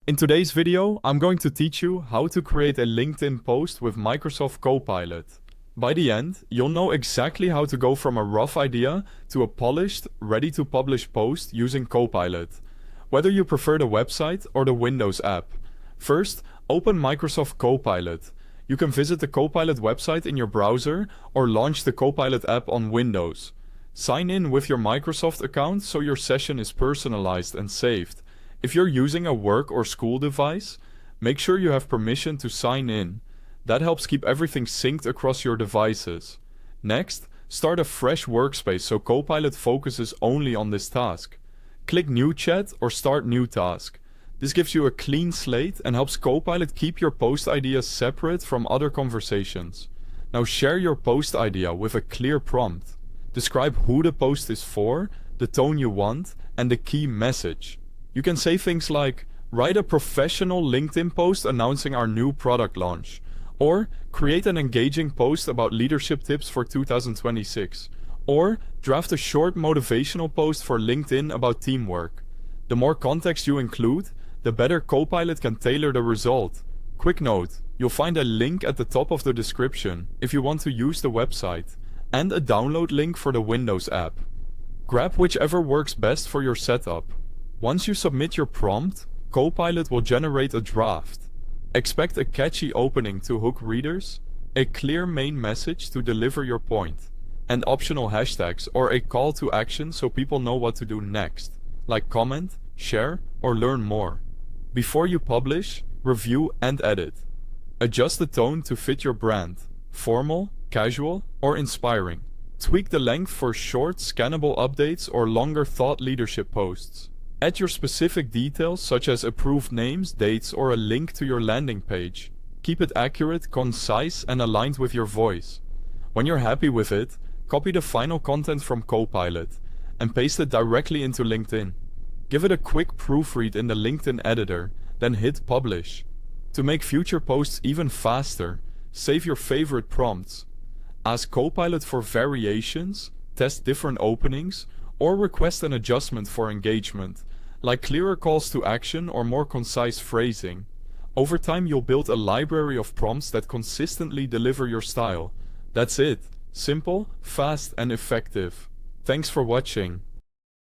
In today's video, I'm going to teach you how to create a LinkedIn post with Microsoft Copilot. By the end, you'll know exactly how to go from a rough idea to a polished, ready-to-publish post using Copilot, whether you prefer the website or the Windows app. First, open Microsoft Copilot. You can visit the Copilot website in your browser or launch the Copilot app on Windows. Sign in with your Microsoft account so your session is personalized and saved. If you're using a work or school device, make sure you have permission to sign in. That helps keep everything synced across your devices. Next, start a fresh workspace so Copilot focuses only on this task. Click New Chat or Start New Task. This gives you a clean slate and helps Copilot keep your post ideas separate from other conversations. Now share your post idea with a clear prompt. Describe who the post is for, the tone you want, and the key message. You can say things like, write a professional LinkedIn post announcing our new product launch, or create an engaging post about leadership tips for 2026, or draft a short motivational post for LinkedIn about teamwork. The more context you include, the better Copilot can tailor the result. Quick note, you'll find a link at the top of the description if you want to use the website, and a download link for the Windows app. Grab whichever works best for your setup. Once you submit your prompt, Copilot will generate a draft. Expect a catchy opening to hook readers, a clear main message to deliver your point, and optional hashtags or a call to action so people know what to do next, like comment, share, or learn more. Before you publish, review and edit. Adjust the tone to fit your brand, formal, casual, or inspiring. Tweak the length for short, scannable updates or longer thought leadership posts. Add your specific details such as approved names, dates, or a link to your landing page. Keep it accurate, concise, and aligned with your voice. When you're happy with it, copy the final content from Copilot and paste it directly into LinkedIn. Give it a quick proofread in the LinkedIn editor, then hit publish. To make future posts even faster, save your favorite prompts. Ask Copilot for variations, test different openings, or request an adjustment for engagement, like clearer calls to action or more concise phrasing. Over time, you'll build a library of prompts that consistently deliver your style. That's it. Simple, fast, and effective. Thanks for watching.